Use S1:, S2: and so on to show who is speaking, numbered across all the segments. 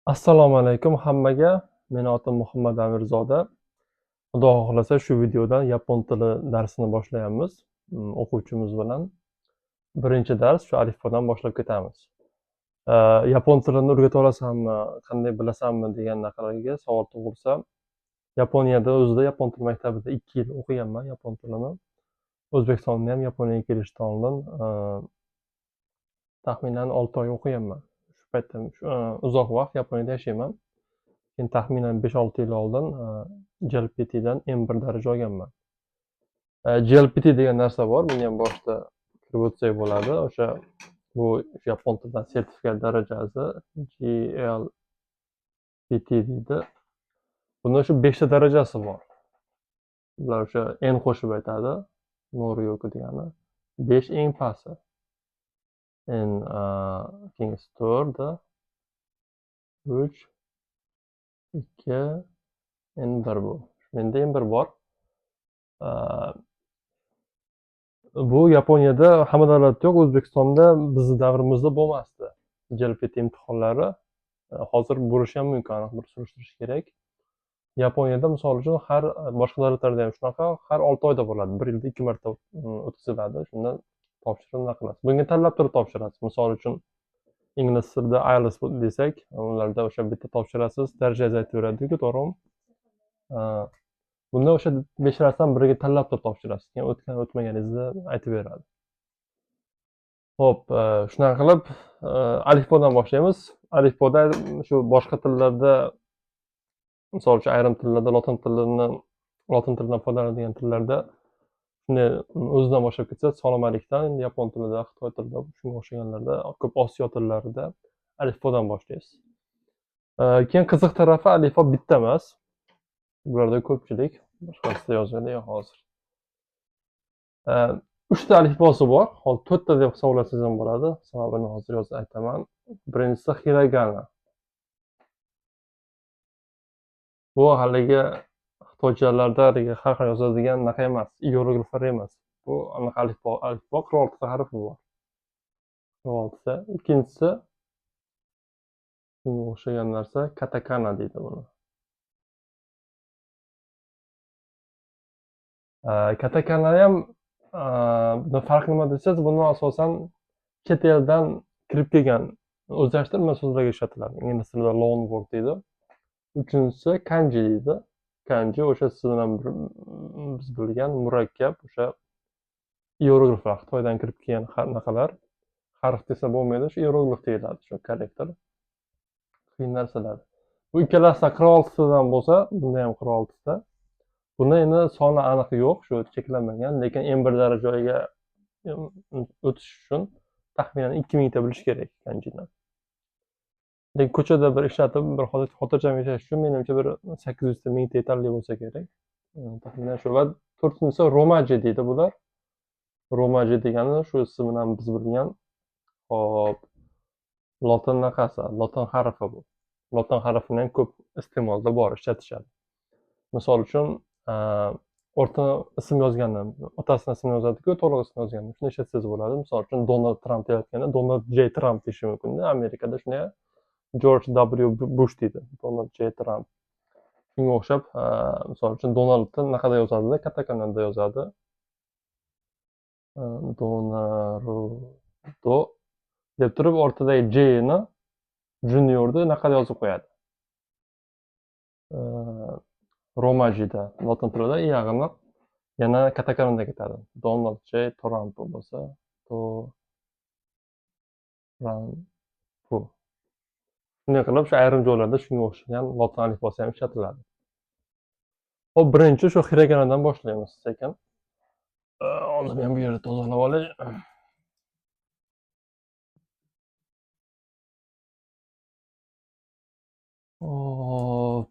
S1: Assalomu alaykum hammaga. Meni atim Muhammad Amirzoda. Xudo xohlasa shu videodan yapon tili darsini boshlaymiz. O'quvchimiz bilan. Birinchi dars shu alifbodan boshlab ketamiz. Yapon tilini o'rgata olasanmi, qanday bilasanmi deganlarga savol tug'ilsa, Yaponiyada o'zida yapon tili maktabida 2 yil o'qiganman yapon tilini. O'zbekistonda ham Yaponiyaga kelishdan oldin taxminan 6 oy o'qiganman. Shu paytda uzoq vaqt Yaponiyada yashayman. Keyin taxminan 5-6 yil oldin JLPTdan M1 daraja olganman. JLPT degan narsa bor, buni ham boshida kirib o'tsak bo'ladi. O'sha bu yapon tilidan sertifikat darajasi JLPT deydi. Bunda o'sha 5 ta darajasi bor. Bular o'sha N qo'shib aytadi. Noryoku degani 5 eng pasti. N keyingisi 4, 3, 2, N1 bu. Menda N1 bor. Bu Yaponiyada hamma davlatda yo'q, O'zbekistonda bizni davrimizda bo'lmasdi. JLPT imtihonlari hozir bo'lishi ham mumkin, aniq bir surishtirish kerak. Yaponiyada misol uchun har boshqa davlatlarda ham shunaqa, har 6 oyda bo'ladi. 1 yilda 2 marta o'tkaziladi. Shundan topshirib nima qilasiz? Bunga tanlab turib topshirasiz. Misol uchun ingliz tilida IELTS desak, ularda o'sha bitta topshirasiz, darajangizni aytaveradi-ku, to'g'rimi? Bunda o'sha 5 tadan biriga tanlab turib topshirasiz. Keyin o'tgan o'tmaganingizni aytib beradi. Xo'p, shunaqa qilib alifbodan boshlaymiz. Alifboda shu boshqa tillarda, misol uchun ayrim tillarda lotin tilidan foydalanadigan tillarda shunday o'zidan boshlab ketsa, salomatlikdan, endi yapon tilida, xitoy tilida, shunga o'xshaganlarda, ko'p Osiyo tillarida alifbodan boshlaysiz. Keyin qiziq tarafi alifbo bitta emas. Bularda ko'pchilik, boshqasida yozmaydi hozir. 3 ta alifbosi bor. Hozir 4 ta deb hisoblasangiz ham bo'ladi. Sababini hozir yozib aytaman. Birinchisi hiragana. Bu haligi xitoychalarda haligi har xil yozadigan naqa emas, iyerogliflar emas. Bu aniq alifbo 46 ta harfi bor. 46 ta. Ikkinchisi shunga o'xshagan narsa katakana deydi buni. Katakana ham buni farqi nima desangiz, buni asosan chet eldan kirib kelgan o'zlashtirilma so'zlarga ishlatiladi. Ingliz tilida loan word deydi. Uchinchisi kanji deydi. Kanji o'sha siz bilan biz bilgan murakkab o'sha iyerogliflar, Xitoydan kirib kelgan naqalar. Harf desa bo'lmaydi, shu iyeroglif deyiladi, shu karakter. Qiyin narsalar. Bu ikkalasi 46 tadan bo'lsa, bunda ham 46 ta. Bunda endi soni aniq yo'q, shu cheklanmagan, lekin M1 darajaga o'tish uchun taxminan 2000 ta bilish kerak kanjidan. Lekin ko'chada bir ishlatib, bir xotirjam yashash uchun menimcha bir 800 ta, 1000 ta yetarli bo'lsa kerak. Taxminan shu. Va to'rtinchisi romaji deydi bular. Romaji degani shu siz bilan biz bilgan, hop, lotin naqasi, lotin harfi bu. Lotin harfini ham ko'p iste'molda bor, ishlatishadi. Misol uchun o'rta ism yozganda, otasini ismini yozadi-ku, to'liq ismini yozganda shuni ishlatsangiz bo'ladi. Misol uchun Donald Trump deyotganda Donald J Trump deyish mumkin-da. Amerikada shunday George W Bush deydi, Donald J Trump. Shunga o'xshab, misol uchun Donaldni naqada yozadi, katakanada yozadi. Donarudo deb turib, ortidagi J ni juniorni naqada yozib qo'yadi. Romajida, lotin tilida iyag'ini yana katakanada ketadi. Donald J Trump bo'lsa, Trump. Shunday qilib, shu ayrim joylarda shunga o'xshagan lotin alifbosi ham ishlatiladi. Hop, birinchi shu hiraganadan boshlaymiz sekin. Hozir men bu yerni tozalab olay. Hop.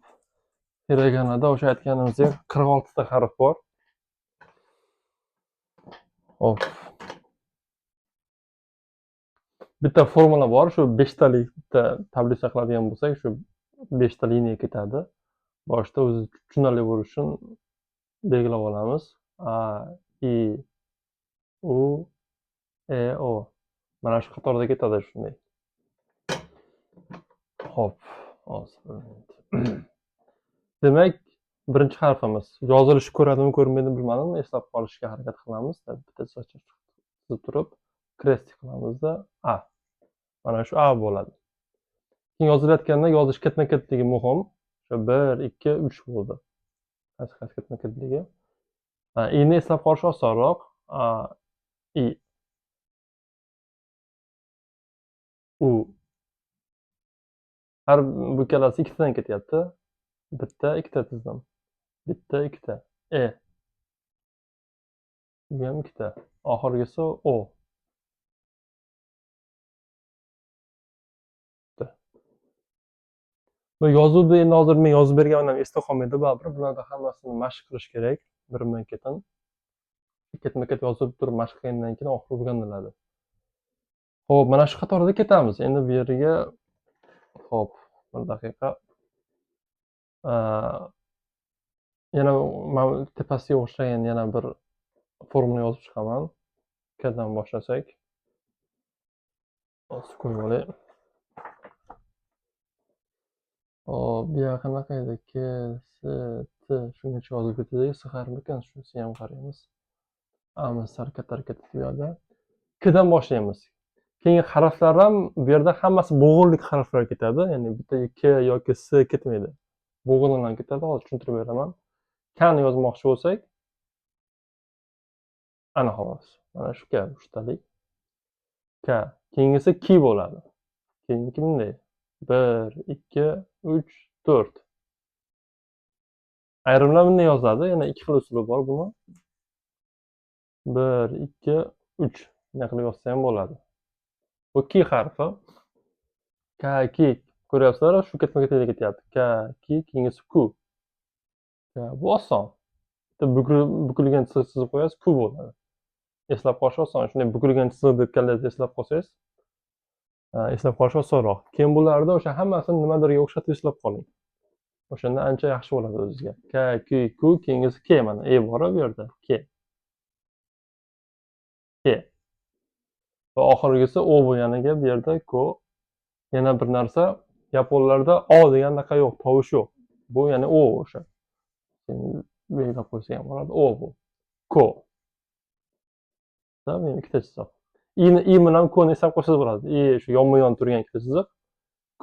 S1: Hiraganada o'sha aytganimizdek 46 ta harf bor. Hop. Bitta formula bor, shu 5 talik bitta tablica qiladigan bo'lsak, shu 5 ta liniya ketadi. Boshida o'zi tushunarli bo'lishi uchun belgilab olamiz. A, I, U, E, O. Mana shu qatorda ketadi shunday. Hop. Demak, birinchi harfimiz yozilishi ko'radimi, ko'rmaydimi bilmadim. Eslab qolishga harakat qilamiz. Bitta chizib turib, krest qilamiz-da, A. Mana shu A bo'ladi. Keyin yozilayotganda yozish ketma-ketligi muhim. O'sha 1, 2, 3 bo'ldi. Qaysi ketma-ketligi. I'ni eslab qolish osonroq. A, I, U. Har bu ikkalasi ikkitadan ketyapti. Bitta, ikkita tizdim. Bitta, ikkita. E. Bu ham ikkita. Oxirgisi O. Bu yozuvni endi hozir men yozib berganimdan esda qolmaydi baribir. Bularda hammasini mashq qilish kerak. Birma-ketin. Ketma-ket yozib turib mashq qilgandan keyin oxiri o'rganiladi. Xo'p, mana shu qatorda ketamiz. Endi bu yerga xo'p, bir daqiqa. Yana mana tepasiga o'xshagan yana bir formula yozib chiqaman. Kdan boshlasak. Hozir ko'rib olay. Hop, bu yoqqa qanaqa edi? K, S, T shungacha yozib ketdik. S harfikan, shunisi ham qaraymiz. Amiz harakat bu yoqda. Kdan boshlaymiz. Keyingi harflar ham bu yerda hammasi bo'g'inlik harflar ketadi. Ya'ni bitta K yoki S ketmaydi. Bo'g'inlar ketadi. Hozir tushuntirib beraman. Kni yozmoqchi bo'lsak, ana xolos. Mana shu kabi uchtalik. K. Keyingisi ki bo'ladi. Keyingi bunday. 1, 2, 3, 4. Ayrimlar bunday yoziladi. Yana ikki xil uslubi bor buni. 1, 2, 3. Bunday qilib yozsa ham bo'ladi. Bu ki harfi. K, ki. Ko'ryapsizlar, shu ketma-ketlikda ketyapti. K, ki, keyingisi ku. Bu oson. Bukilgan chiziq chizib qo'yasiz, ku bo'ladi. Eslab qolish oson. Shunday bukilgan chiziq deb kallangizni eslab qolsangiz, eslab qolish osonroq. Keyin bularda o'sha hammasini nimadirga o'xshatib eslab qoling. O'shanda ancha yaxshi bo'ladi o'zingizga. K, ki, ku, keyingisi K mana. E bor bu yerda. K. K. Va oxirgisi O bo'lganiga bu yerda ku. Yana bir narsa, yaponlarda O degandaqa yo'q, tovush yo'q. Bu ya'ni O o'sha. Belgilab qo'ysa ham bo'ladi. O bu. Ko. Men ikkita chiziq. I bilan ko'ni eslab qo'ysangiz bo'ladi. I shu yonma-yon turgan ikkita chiziq.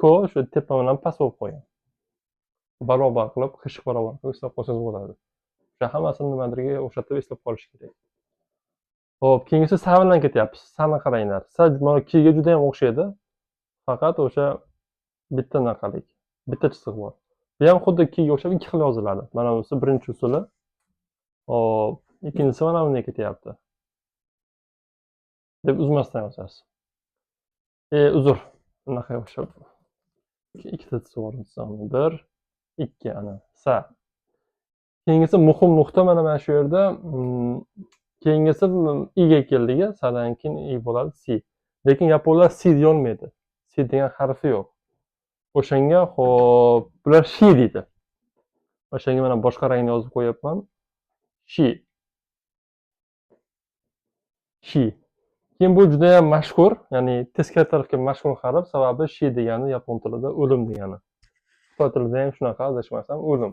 S1: Ko shu tepa bilan past bo'lib qo'ygan. Barobar qilib, qiyshiq barobar qilib eslab qo'ysangiz bo'ladi. O'sha hammasini nimadirga o'xshatib eslab qolish kerak. Xo'p, keyingisi sa bilan ketyapmiz. Sani qaranglar. Sa mana kiga juda ham o'xshaydi. Faqat o'sha bitta naqalik, bitta chiziq bor. Bu ham xuddi kiga o'xshab ikki xil yoziladi. Mana bunisi birinchi usuli. Hop, ikkinchisi mana bunday ketyapti. Deb uzmasdan yozasiz. Uzr. Bunaqa o'xshab. Ikkita chiziq bor. 1, 2 ana. Sa. Keyingisi muhim nuqta mana shu yerda. Keyingisi i'ga keldik. Sadan keyin i bo'ladi si. Lekin yaponlar si deyolmaydi. Si degan harfi yo'q. O'shanga xo'p, bular shi deydi. O'shanga mana boshqa rangni yozib qo'yapman. Shi. Shi. Keyin bu juda ham mashhur, ya'ni teskari tarafga mashhur harf, sababi shi degani yapon tilida o'lim degani. Xitoy tilida ham shunaqa, adashmasam, o'lim.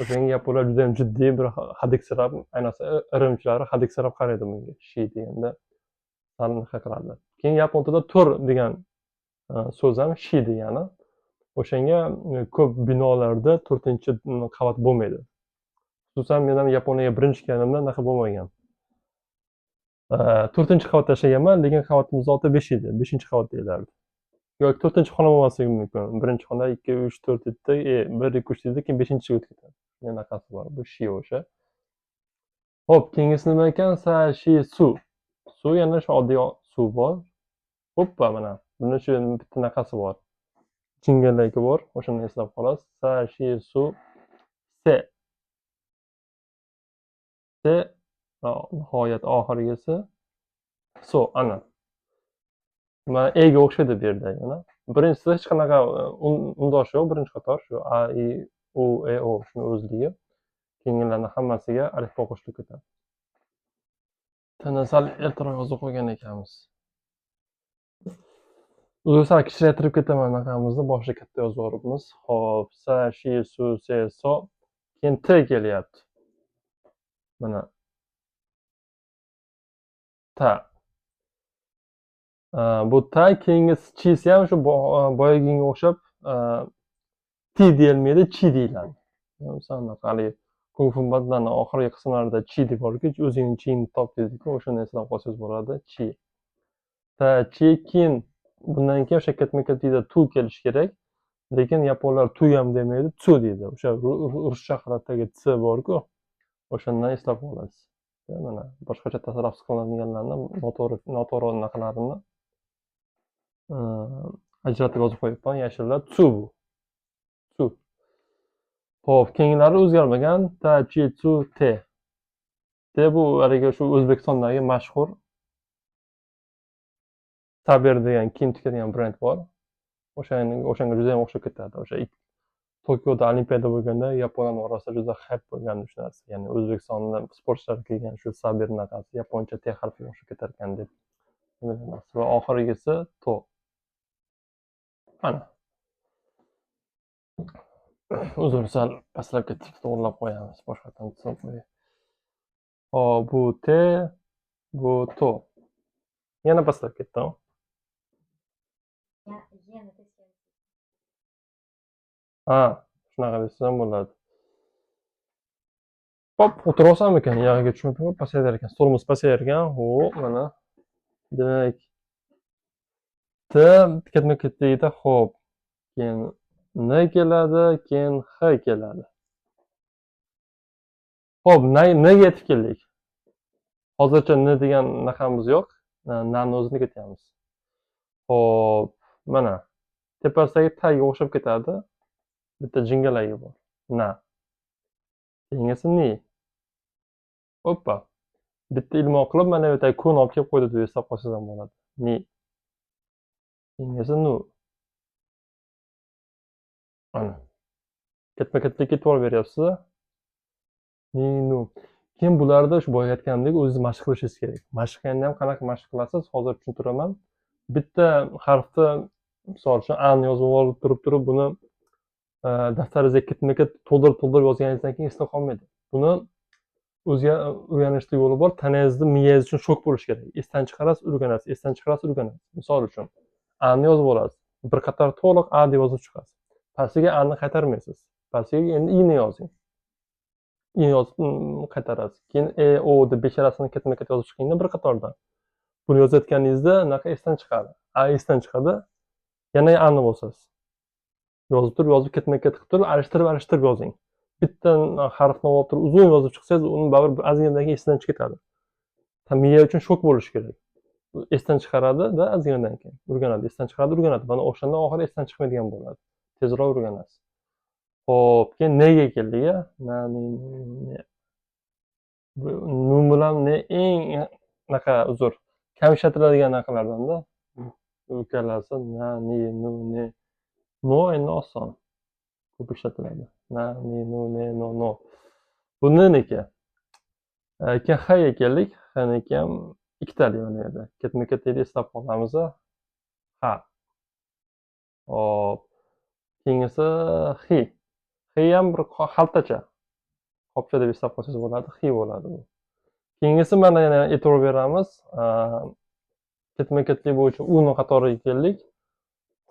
S1: O'shanga yaponlar juda ham jiddiy bir hadiksirab, ayniqsa irimchilari hadiksirab qaraydi bunga. Shi deganda sal qiladi. Keyin yapon tilida tur degan so'z ham shi degani. O'shanga ko'p binolarda 4-qavat bo'lmaydi. Xususan men ham Yaponiyaga birinchi kelganimda unaqa bo'lmagan. 4-qavatda yashaganman, lekin qavatimiz 6-5 edi. 5-qavat deyilardi. Yoki 4-xona bo'lmasligi mumkin. Birinchi xona 2, 3, 4 edi, 1, 2, 3 edi, keyin 5-chiga o'tib ketadi. Bunaqasi bor. Bu shi o'sha. Xo'p, keyingisi nima ekan? Sa, shi, su. Su yana shu oddiy suv bor. Hoppa mana. Buni shu bitta naqasi bor. Jingalaki bor. O'shani eslab qolasiz. Sa, shi, su, se. Se. Nihoyat oxirgisi so ana. Mana E'ga o'xshaydi bu yerda mana. Birinchisida hech qanaqa undosh yo'q, birinchi qator shu A, I, U, E, O shuni o'zligi. Keyingilarning hammasiga alifbo qo'shilib ketadi. Tini sal ertaroq yozib qo'ygan ekanmiz. Uzr, kichraytirib ketaman anaqamizni, boshida katta yozib yuboribmiz. Hop, sa, shi, su, se, so. Keyin t kelyapti. Mana ta. Bu ta, keyingi chisi ham shu boyagiga o'xshab ti deyilmaydi, chi deyiladi. Masalan, haligi kung fu pandaning oxirgi qismlarida chi deb borku, o'zingning chingni top deydiku, o'shani eslab qolsangiz bo'ladi. Chi. Ta, chi, keyin bundan keyin o'sha ketma-ketlikda tu kelishi kerak. Lekin yaponlar tu ham demaydi, tsu deydi. O'sha ruscha holatdagi ts borku, o'shandan eslab qolasiz. Mana boshqacha talaffuz qilinganlarni noto'g'ri anaqalarini ajratib yozib qo'yibman. Yashillar tsu bu. Tsu. Xo'p, keyinlari o'zgarmagan. Ta, chi, tsu, te. Te bu haligi shu O'zbekistondagi mashhur Saber degan kiyim tikadigan brend bor. O'shanga juda ham o'xshab ketadi. O'sha Tokioda Olimpiada bo'lganda Yaponiyaning orasida juda hype bo'lgan shu narsa. Ya'ni O'zbekistonda sportchilar kiygan shu Saber naqasi yaponcha T harfiga o'xshab ketar ekan deb. Va oxirgisi to. Mana. Uzr, sal pastlab ketdik, to'g'rilab qo'yamiz. Boshqatdan tushunib qo'yay. Hop, bu T, bu to. Yana pastlab ketdim. Ha, shunaqa desa ham bo'ladi. Hop, o'tiraversammikan? Yog'iga tushib pasayar ekan. Stolimiz pasayar ekan. Xo'p, mana. Demak, T ketma-ketligida xo'p. Keyin N keladi, keyin H keladi. Xo'p, Nga yetib keldik. Hozircha N degan naqamiz yo'q. Nani o'zini ketyapmiz. Xo'p, mana tepasidagi taga o'xshab ketadi. Bitta jingalagi bor. Na. Keyingisi ni. Hoppa. Bitta ilmoq qilib mana bu yerdagi kun olib kelib qo'ydi deb eslab qolsangiz ham bo'ladi. Ni. Keyingisi nu. Mana. Ketma-ketlikka e'tibor beryapsiz. Ni, nu. Keyin bularda shu boya aytganimdek o'zingiz mashq qilishingiz kerak. Mashq qilganda ham qanaqa mashq qilasiz, hozir tushuntiraman. Bitta harfni, misol uchun A ni yozib olib turib buni daftaringizga ketma-ket to'ldirib yozganingizdan keyin esda qolmaydi. Buni o'ziga o'rganishning yo'li bor. Tanangizni miyangiz uchun shok bo'lishi kerak. Esdan chiqarasiz, o'rganasiz, esdan chiqarasiz, o'rganasiz. Misol uchun A ni yozib olasiz. Bir qator to'liq A deb yozib chiqasiz. Pastiga A ni qaytarmaysiz. Pastiga endi I ni yozing. I yozib qaytarasiz. Keyin E, O deb beshalasini ketma-ket yozib chiqingda bir qatordan. Buni yozayotganingizda anaqa esdan chiqadi. A esdan chiqadi. Yana A ni bosasiz. Yozib ketma-ket qilib turib, alishtirib yozing. Bitta harfni olib turib uzun yozib chiqsangiz, uni baribir ozginadan keyin esdan chiqib ketadi. Miya uchun shok bo'lishi kerak. Esdan chiqaradi-da ozginadan keyin. O'rganadi, esdan chiqaradi, o'rganadi. Mana o'shanda oxiri esdan chiqmaydigan bo'ladi. Tezroq o'rganasiz. Xo'p, keyin nega keldik a? Nun bilan ne eng naqa uzr, kam ishlatiladigan naqalardan-da. Ukkalasi na, ni, nu, ne. No endi oson. Ko'p ishlatiladi. Na, ni, nu, ne, no. Bu n-niki. Keyin h-ga keldik. H-niki ham ikkitali mana yerda. Ketma-ketlikda eslab qolamiz. Ha. Hop. Keyingisi hi. Hi ham bir xaltacha. Qopcha deb eslab qolsangiz bo'ladi. Hi bo'ladi bu. Keyingisi mana yana e'tibor beramiz. Ketma-ketlik bo'yicha u ni qatoriga keldik.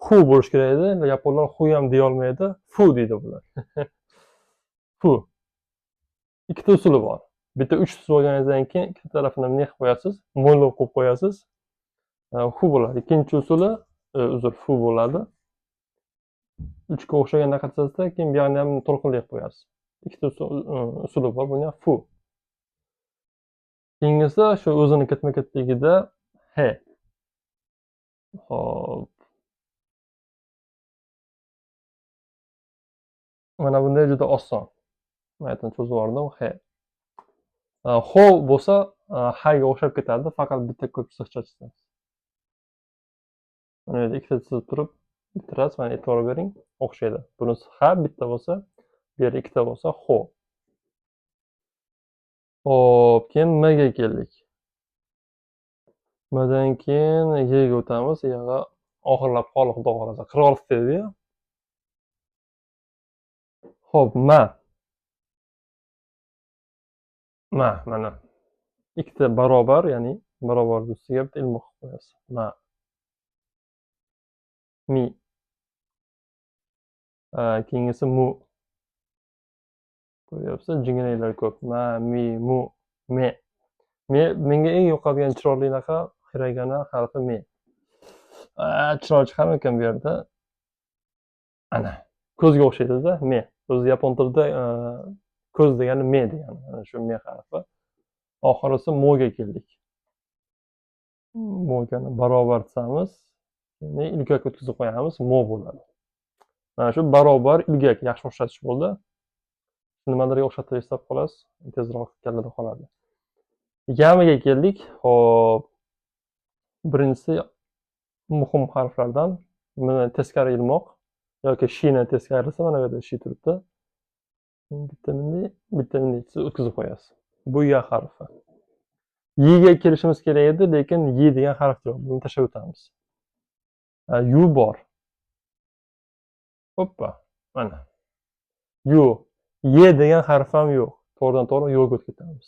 S1: Hu bo'lish kerak edi. Yaponlar hu ham deya olmaydi. Fu deydi bular. Fu. Ikkita usuli bor. Bitta 3 tus bo'lganingizdan keyin ikkita tarafini ne qilib qo'yasiz? Mo'ylab qo'yib qo'yasiz. Hu bo'ladi. Ikkinchi usuli fu bo'ladi. 3 ga o'xshagan naqatsizda keyin bu yerni ham to'lqinlab qo'yasiz. Ikkita usuli bor. Buni ham fu. Keyingisi shu o'zini ketma-ketligida he. Hop. Mana bunday juda oson. Men aytdim cho'zib yubordim. He. Ho bo'lsa ha ga o'xshab ketadi, faqat bitta ko'p chiziqcha chizasiz. Mana yerda ikkita chizib turib bitirasiz. Mana e'tibor bering, o'xshaydi. Bunisi ha bitta bo'lsa, bu yerda ikkita bo'lsa ho. Hop, keyin m ga keldik. M dan keyin y ga o'tamiz. Yog'i oxirlab qoli xudo xohlasa 46 deydi-yu. Xo'p, mana ikkita barobar, ya'ni barobar ustiga bitta ilmoq qo'yib qo'yasiz. Mi. Keyingisi mu ko'ryapsiz, jingalaklar ko'p. Mi, mu, me. Menga eng yoqadigan chiroyli anaqa hiragana harfi me. Chiroyli chiqarmi ekan bu yerda? Ana, ko'zga o'xshaydi-da, me. O'zi yapon tilida ko'z degani me degani. Mana shu me harfi. Oxirisi mo'ga keldik. Mo'gani barobar chizamiz. Ya'ni ilgak o'tkazib qo'yamiz, mo bo'ladi. Mana shu barobar ilgak yaxshi o'xshatish bo'ldi. Nimalarga o'xshatish deb qolasiz, tezroq kallada qoladi. Yamiga keldik. Xo'p. Birinchisi muhim harflardan mana teskari ilmoq yoki shina teskarisi mana bu yerda shi turibdi. Bitta minni o'tkazib qo'yasiz. Bu ya harfi. Yiga kelishimiz kerak edi, lekin yi degan harf yo'q. Buni tashlab o'tamiz. Yu bor. Hoppa, mana. Yu. Ye degan harf ham yo'q. To'g'ridan-to'g'ri yo'ga o'tib ketamiz.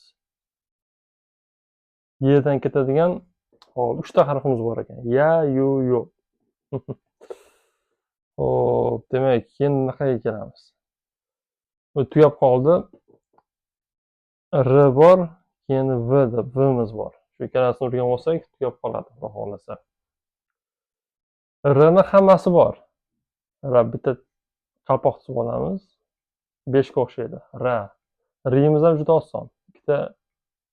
S1: Yedan ketadigan 3 ta harfimiz bor ekan. Ya, yu, yo. Xo'p, demak, keyin bunaqaga kelamiz. Bu tugab qoldi. R bor, keyin V'miz bor. Shu ikkalasini urgan bo'lsak, tugab qoladi, xudo xolasa. R'ni hammasi bor. Bitta qalpoq chizib olamiz. 5 ga o'xshaydi. Rimiz ham juda oson. Ikkita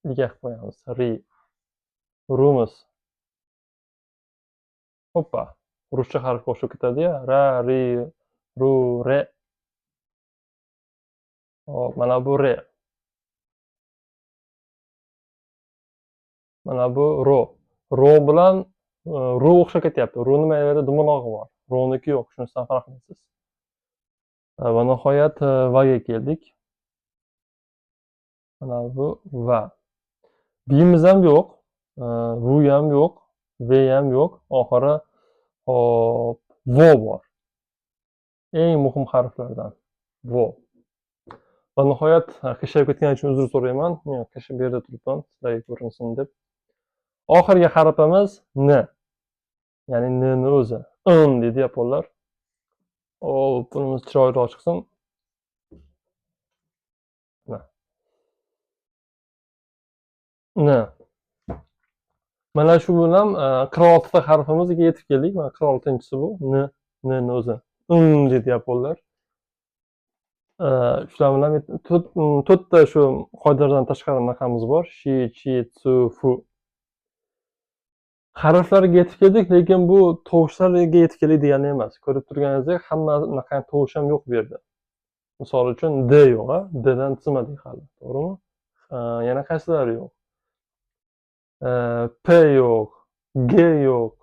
S1: ilgak qo'yamiz. Rumiz. Hoppa. Ruscha harfga o'xshab ketadi-ya. Ra, ri, ru, re. Hop, mana bu re. Mana bu ro. Ro bilan ru o'xshab ketyapti. Runing mana yerda dumalog'i bor. Roniki yo'q. Shunisidan farqlaysiz. Va nihoyat vaga keldik. Mana bu va. Bimiz ham yo'q. Vu ham yo'q. V ham yo'q. Oxiri hop, vo bor. Eng muhim harflardan vo. Va nihoyat qiyshayib ketgani uchun uzr so'rayman. Men qiyshib bu yerda turibman, sizlarga ko'rinsin deb. Oxirgi harfimiz n. Ya'ni n o'zi. Deydi yaponlar. Bunimiz chiroyliroq chiqsin. N. Mana shu bilan 46 ta harfimizga yetib keldik. Mana 46-inchisi bu. N o'zi. Deydi yaponlar. Shular bilan 4 ta shu qoidalardan tashqari anaqamiz bor. Shi, chi, tsu, fu. Harflarga yetib keldik, lekin bu tovushlarga yetib keldik degani emas. Ko'rib turganingizdek, hamma anaqa tovush ham yo'q bu yerda. Misol uchun D yo'q, D'dan chizmadik hali, to'g'rimi? Yana qaysilari yo'q? P yo'q, G yo'q.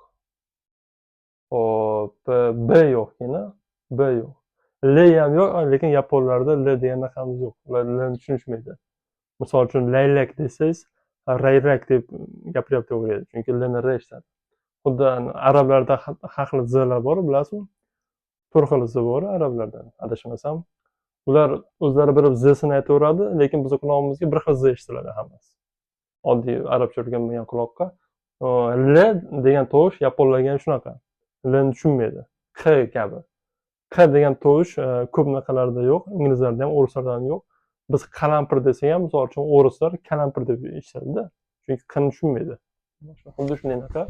S1: Hop, B yo'q yana, B yo'q. L ham yo'q, lekin yaponlarda L degan narxamiz yo'q. Ular L'ni tushunishmaydi. Misol uchun laylak desangiz, rayrak deb gapiryapti o'ylaydi, chunki L'ni R eshitadi. Xuddi arablarda har xil zlar bor, bilasizmi? 4 xil z bor arablarda, adashmasam. Ular o'zlari bir z'sini aytaveradi, lekin biz qulog'imizga bir xil z eshitiladi hammasi. Oddiy arabcha o'rganmagan quloqqa. L degan tovush yaponlarga ham shunaqa. L'ni tushunmaydi. Q kabi. Q degan tovush ko'p narsalarda yo'q, inglizlarda ham, o'rislarda ham yo'q. Biz qalampir desak ham, misol uchun o'rislar kalampir deb eshitadi-da, chunki Qni tushunmaydi. Xuddi shunday naqa.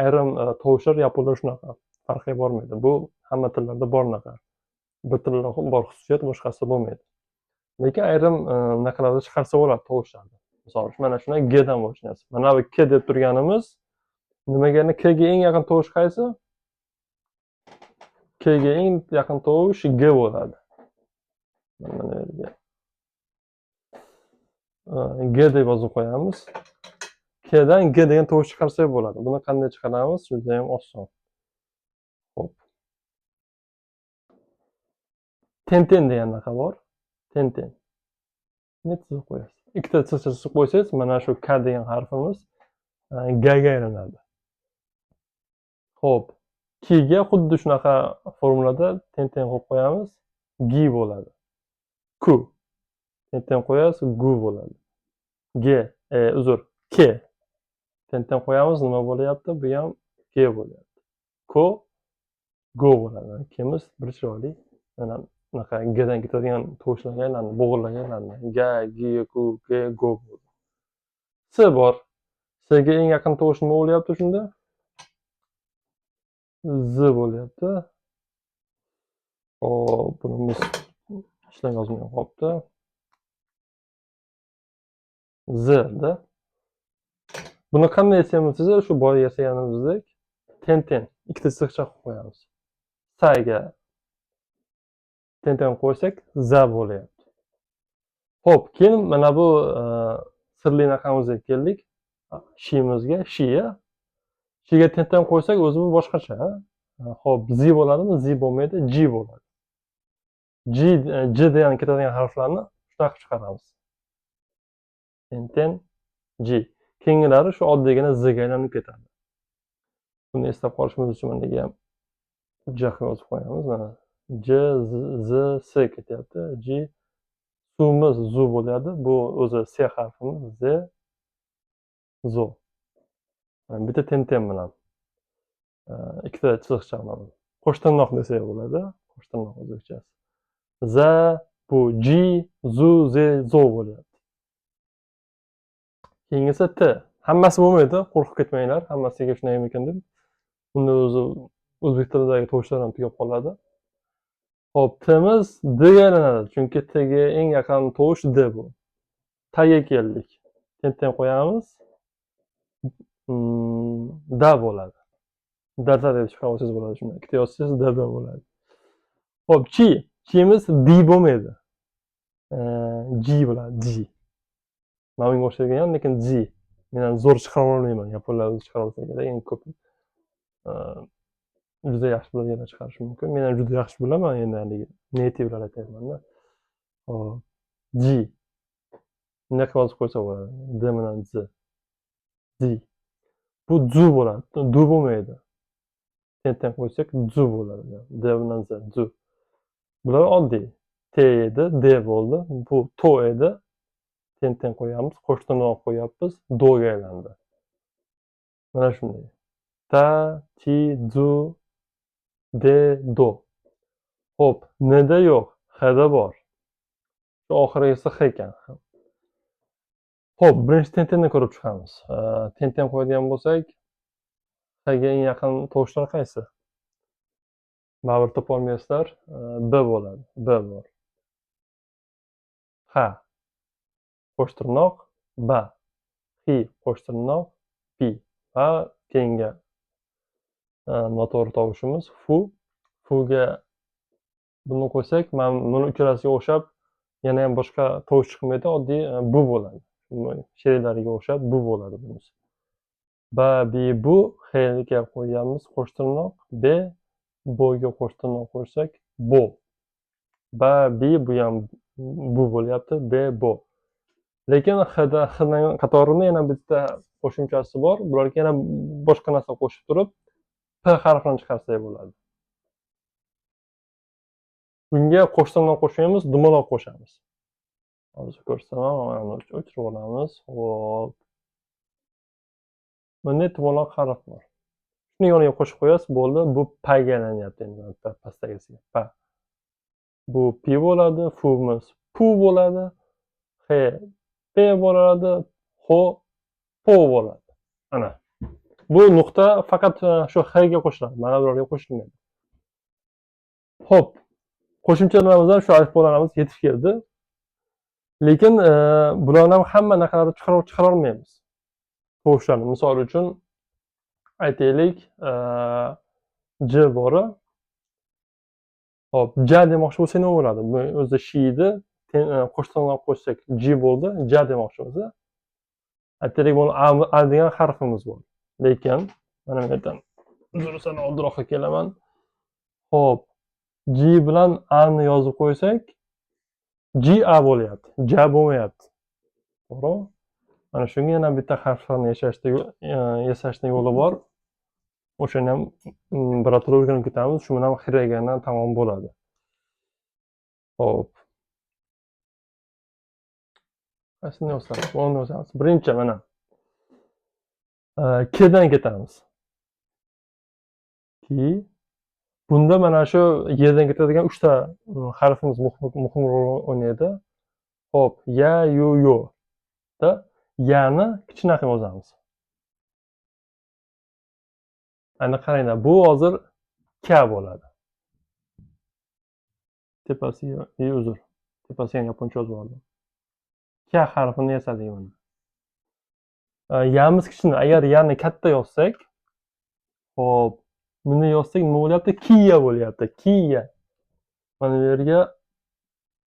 S1: Ayrim tovushlar yaponlar shunaqa, farqiga bormaydi. Bu hamma tillarda bor naqa. Bir tilda bor xususiyat, boshqasida bo'lmaydi. Lekin ayrim naqalarda chiqarsa bo'ladi tovushlarni. Misol uchun mana shuna G dan boshlayapsiz. Mana bu K deb turganimiz nimaga K ga eng yaqin tovush qaysi? K ga eng yaqin tovush G bo'ladi. Mana yerga G deb yozib qo'yamiz. Kdan G degan tovush chiqarsak bo'ladi. Buni qanday chiqaramiz? Juda ham oson. Xo'p. Tenten degan naqa bor. Tenten. Nima chizib qo'yasiz? Ikkita chizib qo'ysangiz, mana shu K degan harfimiz G ga aylanadi. Xo'p. Kiga xuddi shunaqa formulada teng-teng qo'yib qo'yamiz. Gi bo'ladi. Ku. Teng-teng qo'yasiz, gu bo'ladi. G, uzr, ke. Teng-teng qo'yamiz, nima bo'lyapti? Bu ham ge bo'lyapti. Ko, go bo'ladi. Kemiz bir chiroyli. Mana bunaqa gdan ketadigan tovushlarga aylandi, bo'g'inlarga aylandi. Ga, gi, ku, ge, go bo'ldi. S bor. S'ga eng yaqin tovush nima bo'lyapti shunda? Z bo'lyapti. Hop, bunimiz ishlar yozmay qolibdi. Zda. Buni qanday yasaymiz desa, shu boya yasaganimizdek teng-teng ikkita chiziqcha qilib qo'yamiz. Saga teng-teng qo'ysak, za bo'lyapti. Xo'p, keyin mana bu sirli narxamizga keldik. Shimizga, shiya. Shiga teng-teng qo'ysak, o'zi bu boshqacha. Xo'p, zi bo'ladimi? Zi bo'lmaydi, ji bo'ladi. J degan ketadigan harflarni shunaqa chiqaramiz. Teng-teng, ji. Keyingilari shu oddiygina zga aylanib ketadi. Buni eslab qolishimiz uchun mana ham j yozib qo'yamiz. Mana j, z, s ketyapti. J, suvimiz zu bo'ladi. Bu o'zi s harfimiz, z, zo. Bitta teng-teng bilan ikkita chiziqcha bilan qo'sh tirnoq desak bo'ladi. Qo'sh tirnoq o'zbekchasi. Za, bu j, zu, z, zo bo'lyapti. Keyingisi t. Hammasi bo'lmaydi, qo'rqib ketmanglar. Hammasiga shunday ekan deb. Bunda o'zi o'zbek tilidagi tovushlar ham tugab qoladi. Xo'p, t'miz d'ga aylanadi, chunki t'ga eng yaqin tovush d bu. Ta'ga keldik. Teng-teng qo'yamiz. Da bo'ladi. Dada deb chiqarib olsangiz bo'ladi shunday. Ikkita yozsangiz dada bo'ladi. Xo'p, chi. Chimiz di bo'lmaydi. Ji bo'ladi, ji. Mana bunga o'xshagan ham, lekin ji. Men ham zo'r chiqara olmayman. Yaponlar o'zi chiqara olsa kerak, eng ko'p. Juda yaxshi biladiganlar chiqarishi mumkin. Men ham juda yaxshi bilaman, endi haligi nativlar aytyapman-da. Hop, ji. Bunaqa yozib qo'ysa bo'ladi. D bilan z. Ji. Bu zu bo'ladi. Du bo'lmaydi. Teng-teng qo'ysak zu bo'ladi. D bilan z, zu. Bular oddiy. T edi, D bo'ldi. Bu to edi. Teng-teng qo'yamiz, qo'sh tirnoq qo'yapmiz, do'ga aylandi. Mana shunday. Ta, ti, zu, de, do. Xo'p, nda yo'q, hda bor. Shu oxirgisi h ekan. Xo'p, birinchi teng-tengni ko'rib chiqamiz. Teng-teng qo'yadigan bo'lsak, hga eng yaqin tovushlar qaysi? Baribir topolmaysizlar. B bo'ladi. B bor. H. Qo'sh tirnoq, ba. Hi, qo'sh tirnoq, pi. Va keyingi noto'g'ri tovushimiz fu. Fuga buni qo'ysak, mana buni uchalasiga o'xshab yana ham boshqa tovush chiqmaydi, oddiy bu bo'ladi. She'rlariga o'xshab bu bo'ladi bunisi. Ba, bi, bu, hga qo'yganmiz qo'sh tirnoq, be, bo'ga qo'sh tirnoq qo'ysak, bo. Ba, bi, bu ham bu bo'lyapti, be, bo. Lekin hdan qatorida yana bitta qo'shimchasi bor. Bularga yana boshqa narsa qo'shib turib, p harfini chiqarsak bo'ladi. Bunga qo'sh tirnoq qo'shmaymiz, dumaloq qo'shamiz. Hozir ko'rsataman, mana o'chirib olamiz. Xo'p. Bunday dumaloq harf bor. Shuni yoniga qo'shib qo'yasiz, bo'ldi. Bu paga aylanyapti endi pastdagisiga. Pa. Bu pi bo'ladi, fumiz pu bo'ladi. He, p bo'ladi, ho, po bo'ladi. Ana. Bu nuqta faqat shu h ga qo'shiladi, mana bularga qo'shilmaydi. Xo'p. Qo'shimchalarimizdan shu alifbolarimiz yetib keldi. Lekin bularning hamma narxalarini chiqara olmaymiz. Tovushlarni misol uchun aytaylik, j bori. Hop, ja demoqchi bo'lsak nima bo'ladi? Bu o'zi shiydi, qo'sh tirnoq qo'shsak j bo'ldi, ja demoqchi bo'lsa. Aytaylik, buni a degan harfimiz bor. Lekin mana bu yerdan durustdan oldinroqqa kelaman. Hop, j bilan a ni yozib qo'ysak, j a bo'lyapti, ja bo'lmayapti. To'g'rimi? Mana shunga yana bitta harflarni yasashning yo'li bor. O'shani ham birato'la o'rganib ketamiz. Shu bilan xira degandan tamom bo'ladi. Xo'p. Qaysini yozamiz? Buni yozamiz. Birinchi mana Kdan ketamiz. Ki. Bunda mana shu yerdan ketadigan 3 ta harfimiz muhim rol o'ynaydi. Xo'p, ya, yu, yo. Da yani kichkina qilib yozamiz. Ana qaranglar, bu hozir ka bo'ladi. Tepasiga, uzr. Tepasiga yaponcha yozib oldim. Ka harfini yasadik mana. Yamiz kichkina. Agar yani katta yozsak, xo'p, buni yozsak nima bo'lyapti? Kiya bo'lyapti. Kiya. Mana bu yerga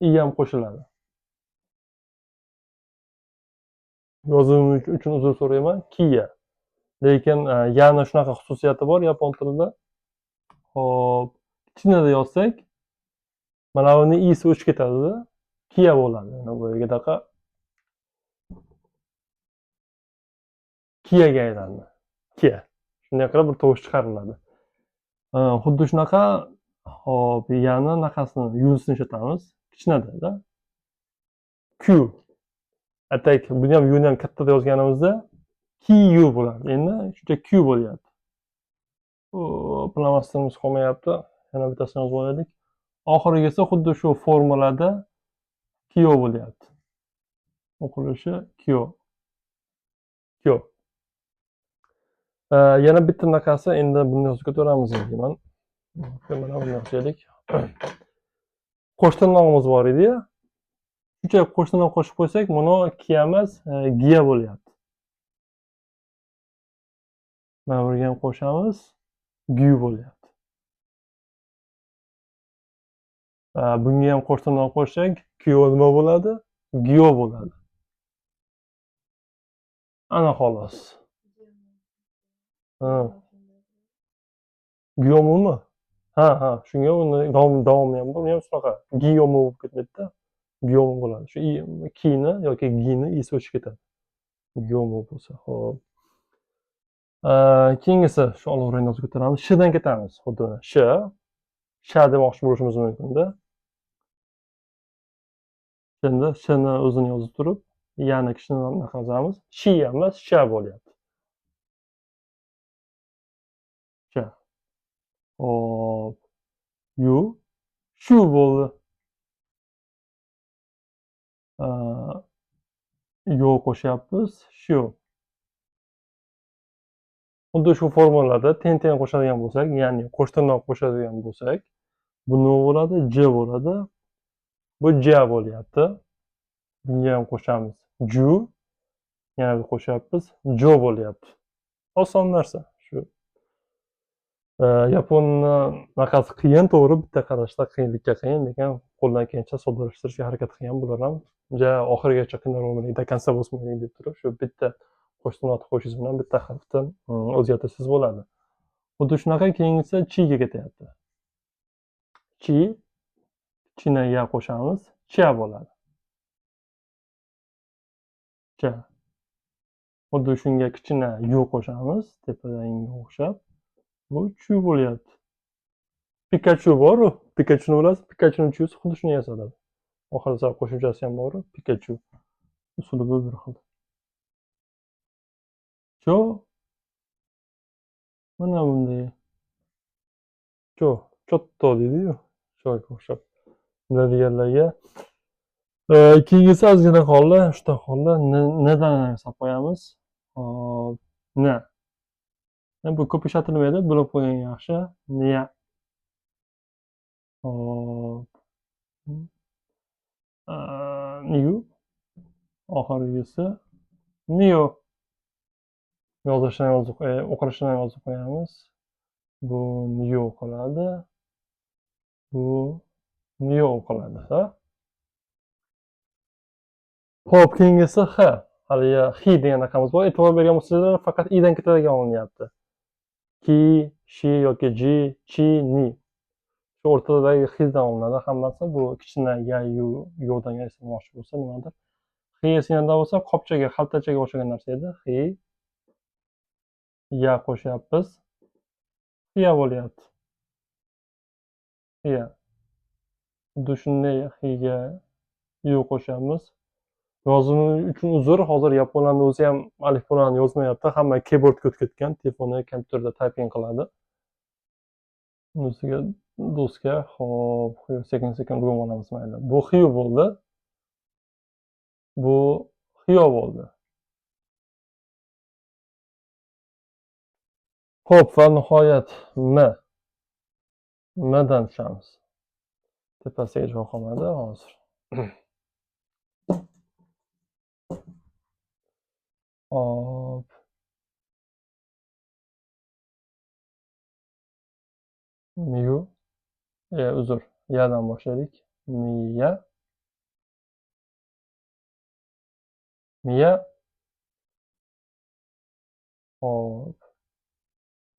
S1: i ham qo'shiladi. Yozuvim uchun uzr so'rayman. Kiya. Lekin yana shunaqa xususiyati bor yapon tilida. Xo'p, kichkinada yozsak, mana buni i'si o'chib ketadi. Kiya bo'ladi. Mana bu yerga kiyaga aylandi. Kiya. Shunday qilib bir tovush chiqariladi. Xuddi shunaqa, hop, yana naqasini, yuzini ishlatamiz. Kichkinada. Q. Atak, buni ham yuni ham kattada yozganimizda Q bo'ladi. Endi shuncha Q bo'lyapti. Plamastirimiz qolmayapti. Yana bittasini yozib olaylik. Oxirgisi xuddi shu formulada Q bo'lyapti. O'qilishi Q. Yana bitta naqasi, endi buni yozib ketaveramiz deyman. Mana buni yozaylik. Qo'shtirnog'imiz bor edi-ya. Shuncha qo'shtirnoq qo'shib qo'ysak, buni kiya emas, giya bo'lyapti. Mana bunga ham qo'shamiz, gy bo'lyapti. Bunga ham qo'shtirnoq qo'shsak, kyo nima bo'ladi? Gyo bo'ladi. Ana xolos. Gyomumi? Ha, shunga uni davomi ham bor. Uni ham shunaqa giyomu bo'lib ketmaydi-da. Gyomu bo'ladi. Shu kini yoki gini isi o'chib ketadi. Gyomu bo'lsa, xo'p. Keyingisi shu olovrini yozib ko'taramiz. Shdan ketamiz. Xuddi sha demoqchi bo'lishimiz mumkin-da. Endi shni o'zini yozib turib, yana kichkina yozamiz. Shi emas, sha bo'lyapti. Sha. Hop. Yu. Shu bo'ldi. Yo qo'shyapmiz. Shu. Xuddi shu formulada ten qo'shadigan bo'lsak, ya'ni qo'shtirnoq qo'shadigan bo'lsak, bu nima bo'ladi? J bo'ladi. Bu J bo'lyapti. Bunga ham qo'shamiz. Ju. Yana qo'shyapmiz. Jo bo'lyapti. Oson narsa. Shu. Yaponni naqasi qiyin, to'g'ri, bitta qarashda qiyinlikka qiyin, lekin qo'ldan kelgancha soddalashtirishga harakat qilgan bo'laram. Oxirigacha qiynalmaylik, до конца bosmaylik deb turib, shu bitta qo'shtirnoqni qo'shishingiz bilan bitta harfni o'zgartirsangiz bo'ladi. Xuddi shunaqa keyingisi chiga ketyapti. Chi, kichkina ya qo'shamiz, cha bo'ladi. Cha. Xuddi shunga kichkina yu qo'shamiz, tepadaganga o'xshab. Bu chu bo'lyapti. Pikachu bor-ku, Pikachuni bilasiz? Pikachuni chusi xuddi shuni yasaladi. Oxirida qo'shimchasi ham bor-ku, Pikachu. Usuli bu bir xil. Cho. Mana bunday. Chotto deydi-yu. Cho'ga o'xshab. Biladiganlarga. Keyingisi ozgina qoldi, uchta qoldi. Ndan yasab qo'yamiz. Hop, na. Bu ko'p ishlatilmaydi, bo'lib qo'ygan yaxshi. Niya. Hop. Niyu. Oxirgisi niyo. Yozishini yozib, o'qilishini yozib qo'yamiz. Bu niyo qoladi. Bu niyo qoladi, ha? Xo'p, keyingisi h. Haligi hi degan raqamimiz bor. E'tibor bergan bo'lsanglar, faqat i dan ketadigan olinyapti. Ki, shi yoki ji, chi, ni. Shu o'rtadagi hizdan olinadi hammasi. Bu kichkina ya, yu, yo'dan yasamoqchi bo'lsa nimadir. Hi esimda bo'lsa, qopchaga, xaltachaga o'xshagan narsa edi. Hi. Ya qo'shyapmiz. Xiya bo'lyapti. Xiya. Xuddi shunday xiga yu qo'shamiz. Yozuvi uchun uzr, hozir yaponlarni o'zi ham alifbolarni yozmayapti. Hamma keyboardga o'tib ketgan. Telefonni, kompyuterda taiping qiladi. Unisiga doska, hop, sekin-sekin o'rganib olamiz mayli. Bu xiyu bo'ldi. Bu xiyo bo'ldi. Hop, va nihoyat m. M'dan tushamiz. Tepasiga joy qolmadi hozir. Hop. Miyu. Uzr. Yadan boshladik. Miya. Miya. Hop.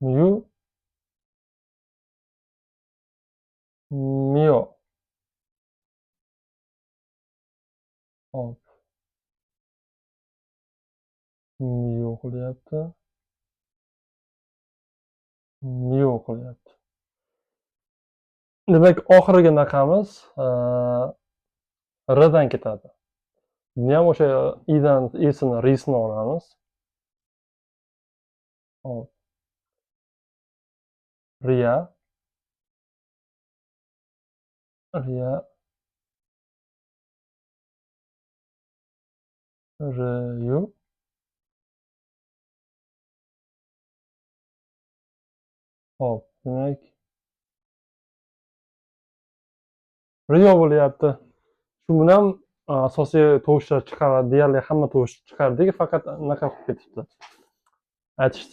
S1: Miyu. Miyo. Hop. Miyo qilyapti. Miyo qilyapti. Demak, oxirgi anaqamiz rdan ketadi. Buni ham o'sha i'dan i'sini, ri'sini olamiz. Hop. Riya. Riya. Riyu. Hop, demak Riyo bo'lyapti. Shu bilan asosiy tovushlar chiqaradi, deyarli hamma tovush chiqardik, faqat anaqa qilib ketibdi. Aytish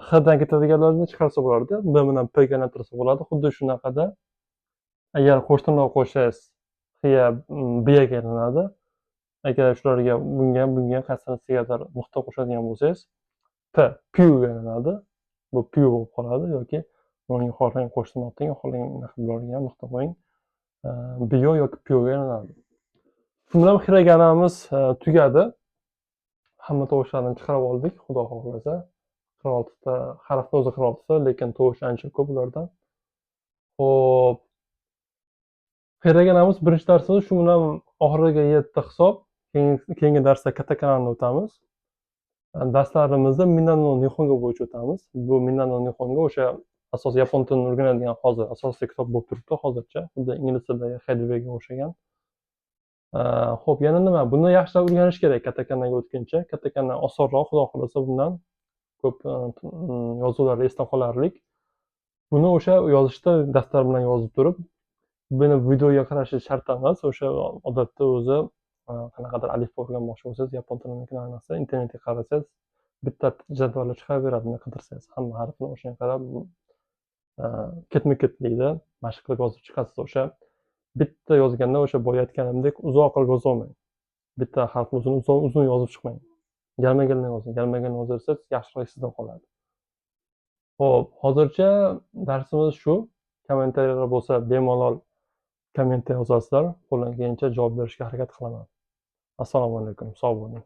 S1: Hdan ketadiganlarni chiqarsa bo'lardi, B bilan Pga aylantirsa bo'ladi. Xuddi shunaqada agar qo'shtirnoq qo'shsangiz Xiya Bga aylanadi. Agar shularga bunga qaysinisigadir nuqta qo'shadigan bo'lsangiz P Pyuga aylanadi. Bu Pyu bo'lib qoladi yoki uning xohlang qo'shtirnoqdan xohlang bularga ham nuqta qo'ying. Bio yoki Pyuga aylanadi. Shu bilan xiraganamiz tugadi. Hamma tovushlarni chiqarib oldik, xudo xohlasa. 46 ta harfni o'zi 46 ta, lekin tovush ancha ko'p ulardan. Xo'p. Xiraganamiz birinchi darsimiz shu bilan oxiriga yetdi hisob. Keyingi darsda katakanani o'tamiz. Darslarimizda Minano Nihongo bo'yicha o'tamiz. Bu Minano Nihongo o'sha asos yapon tilini o'rganadigan hozir asosiy kitob bo'lib turibdi hozircha. Xuddi ingliz tilidagi Hadvega o'xshagan. Xo'p, yana nima? Buni yaxshilab o'rganish kerak katakanaga o'tguncha. Katakana osonroq, xudo xohlasa bundan ko'p yozuvlar esda qolarlik. Buni o'sha yozishda daftar bilan yozib turib, buni videoga qarashingiz shart emas. O'sha odatda o'zi qanaqadir alifbo o'rganmoqchi bo'lsangiz, yapon tilini ayniqsa internetga qarasangiz, bitta jadvalda chiqarib beradi, uni qidirsangiz. Hamma harfni o'shanga qarab ketma-ketlikda mashq qilib yozib chiqasiz. O'sha bitta yozganda o'sha boya aytganimdek uzoq qilib yozolmang. Bitta harfni uzun yozib chiqmang. Galma-galni yozing. Galma-galni yozarsangiz yaxshiroq sizda qoladi. Xo'p, hozircha darsimiz shu. Kommentariyalar bo'lsa bemalol kommentariy yozasizlar. Qo'limdan kelgancha javob berishga harakat qilaman. Assalomu alaykum. Sog' bo'ling.